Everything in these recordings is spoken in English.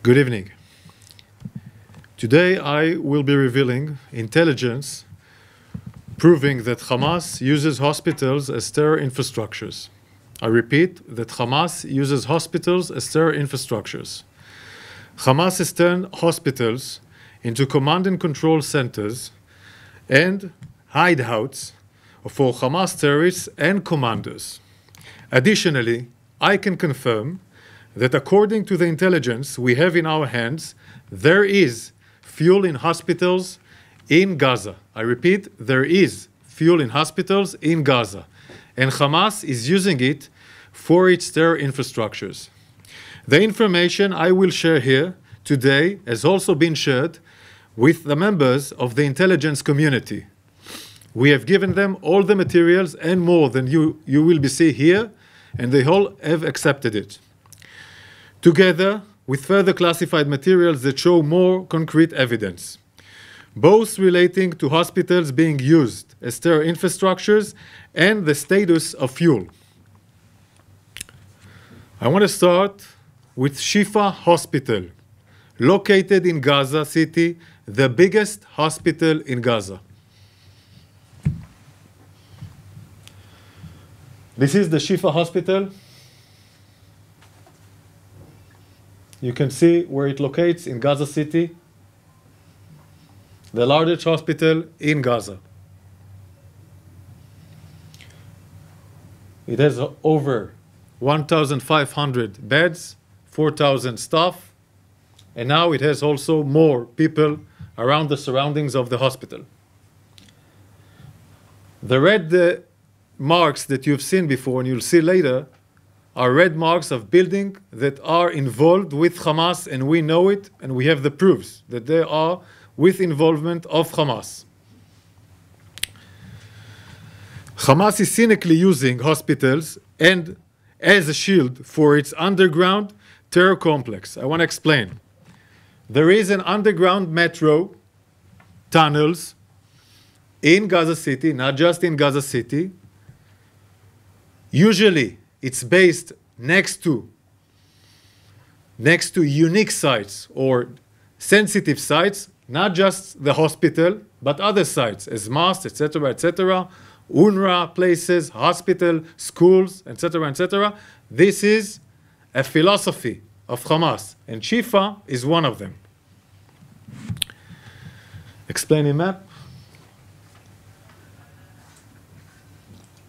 Good evening. Today I will be revealing intelligence proving that Hamas uses hospitals as terror infrastructures. I repeat that Hamas uses hospitals as terror infrastructures. Hamas has turned hospitals into command and control centers and hideouts for Hamas terrorists and commanders. Additionally, I can confirm that according to the intelligence we have in our hands, there is fuel in hospitals in Gaza. I repeat, there is fuel in hospitals in Gaza, and Hamas is using it for its terror infrastructures. The information I will share here today has also been shared with the members of the intelligence community. We have given them all the materials and more than you will be seeing here, and they all have accepted it, together with further classified materials that show more concrete evidence, both relating to hospitals being used as terror infrastructures and the status of fuel. I want to start with Shifa Hospital, located in Gaza City, the biggest hospital in Gaza. This is the Shifa Hospital. You can see where it locates in Gaza City, the largest hospital in Gaza. It has over 1,500 beds, 4,000 staff, and now it has also more people around the surroundings of the hospital. The red marks that you've seen before and you'll see later are red marks of buildings that are involved with Hamas, and we know it, and we have the proofs that they are with involvement of Hamas. Hamas is cynically using hospitals and as a shield for its underground terror complex. I want to explain. There is an underground metro tunnels in Gaza City, not just in Gaza City. Usually, it's based next to unique sites or sensitive sites, not just the hospital, but other sites, as mosques, etc., UNRWA places, hospital, schools, etc. This is a philosophy of Hamas, and Shifa is one of them. Explaining map.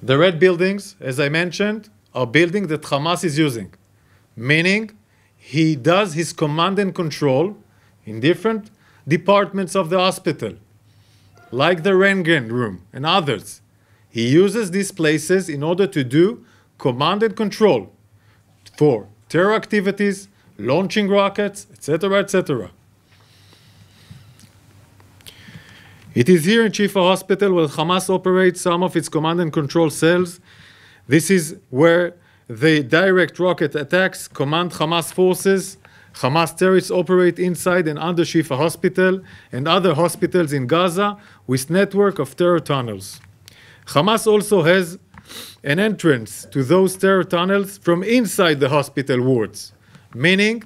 The red buildings, as I mentioned, are buildings that Hamas is using, meaning he does his command and control in different departments of the hospital, like the Röntgen room and others. He uses these places in order to do command and control for terror activities, launching rockets, etc. It is here in Shifa Hospital where Hamas operates some of its command and control cells. This is where the direct rocket attacks command Hamas forces. Hamas terrorists operate inside and under Shifa Hospital and other hospitals in Gaza with network of terror tunnels. Hamas also has an entrance to those terror tunnels from inside the hospital wards, meaning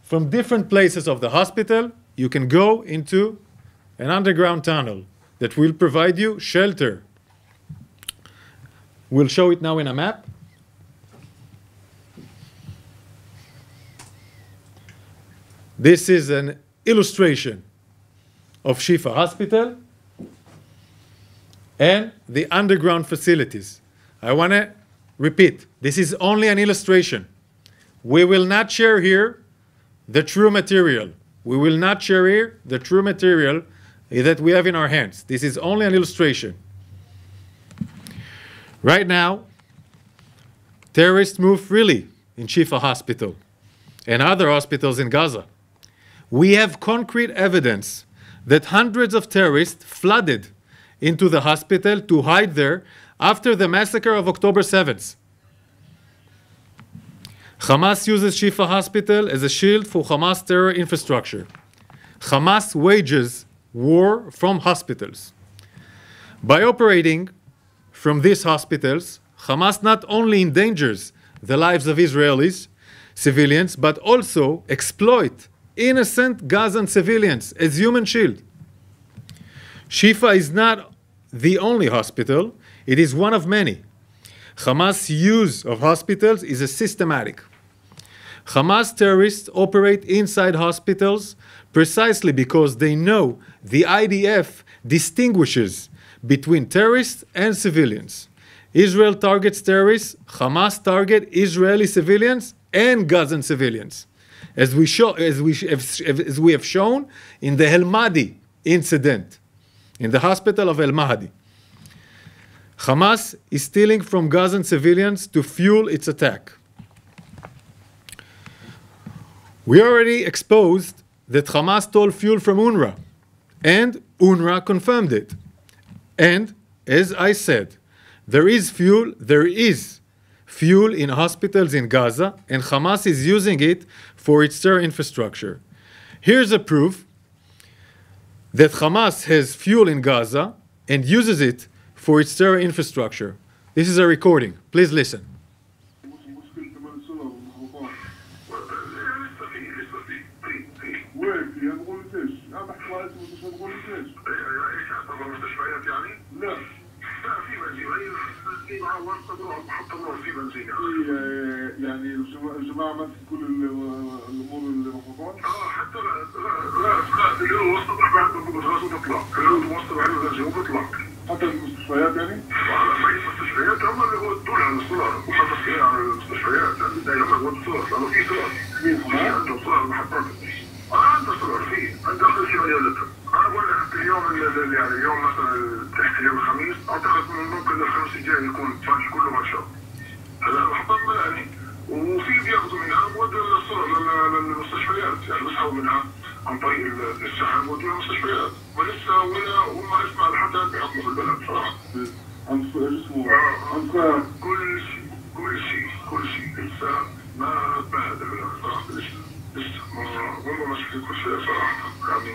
from different places of the hospital, you can go into an underground tunnel that will provide you shelter. We'll show it now in a map. This is an illustration of Shifa Hospital and the underground facilities. I want to repeat, this is only an illustration. We will not share here the true material. We will not share here the true material that we have in our hands. This is only an illustration. Right now, terrorists move freely in Shifa Hospital and other hospitals in Gaza. We have concrete evidence that hundreds of terrorists flooded into the hospital to hide there after the massacre of October 7th. Hamas uses Shifa Hospital as a shield for Hamas terror infrastructure. Hamas wages war from hospitals. By operating from these hospitals, Hamas not only endangers the lives of Israelis, civilians, but also exploit innocent Gazan civilians as human shield. Shifa is not the only hospital. It is one of many. Hamas' use of hospitals is a systematic. Hamas terrorists operate inside hospitals precisely because they know the IDF distinguishes between terrorists and civilians. Israel targets terrorists, Hamas target Israeli civilians and Gazan civilians, as we have shown in the El Mahdi incident, in the hospital of El Mahdi. Hamas is stealing from Gazan civilians to fuel its attack. We already exposed that Hamas stole fuel from UNRWA, and UNRWA confirmed it. And, as I said, there is fuel in hospitals in Gaza, and Hamas is using it for its terror infrastructure. Here's a proof that Hamas has fuel in Gaza and uses it for its terror infrastructure. This is a recording. Please listen. يعني الجماعة ماسك كل الأمور المخطوطات؟ حتى لا اللي وسط بعد الغاز وبطلع، اللي وسط بعد الغاز وبطلع. حتى المستشفيات يعني؟ ما هي المستشفيات هم اللي هو الدول على الصور، وحتى على المستشفيات يعني دايما هو الصور، لأنه في صور. مين حماس؟ عنده صور محطات. عنده صور فيه، عنده آخر شيء مجالته. أنا بقول لك اليوم يعني اليوم مثلا تحت اليوم الخميس، أعتقد من ممكن الخميس الجاي يكون فاش كله ما شاء. هلا محطات ملاني وفي بياخذوا منها بودوا للصور للمستشفيات، يعني بيسحبوا منها عن طريق السحب بودوا للمستشفيات، ولسه وما اسمع لحد الان بيحكموا في البلد صراحه. عن اسمه كل شيء لسه ما تبهدل صراحه لسه والله ما شفت كل شيء صراحه يعني.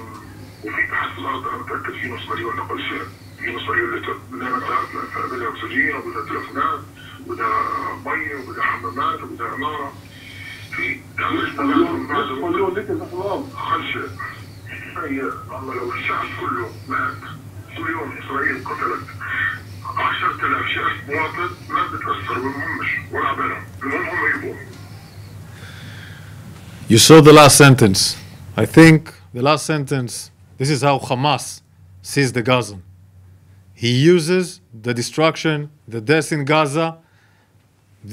وفي تحت الارض انا متاكد في نص مليون اقل شيء، في نص مليون لتر بدها بدها اكسجين وبدها تلفونات وبدها مي وبدها حمامات وبدها عماره. في مليون لتر تحت الارض اقل شيء. هي والله لو الشعب كله مات كل يوم اسرائيل قتلت 10,000 شخص مواطن ما بتاثر بالمهمش ولا بالهم، المهم هم يبقوا. You saw the last sentence. I think the last sentence, this is how Hamas sees the Gazan. He uses the destruction, the deaths in Gaza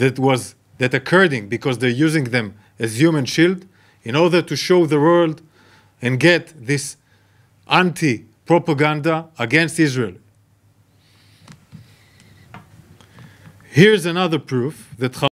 that occurring because they're using them as human shield in order to show the world and get this anti-propaganda against Israel. Here's another proof that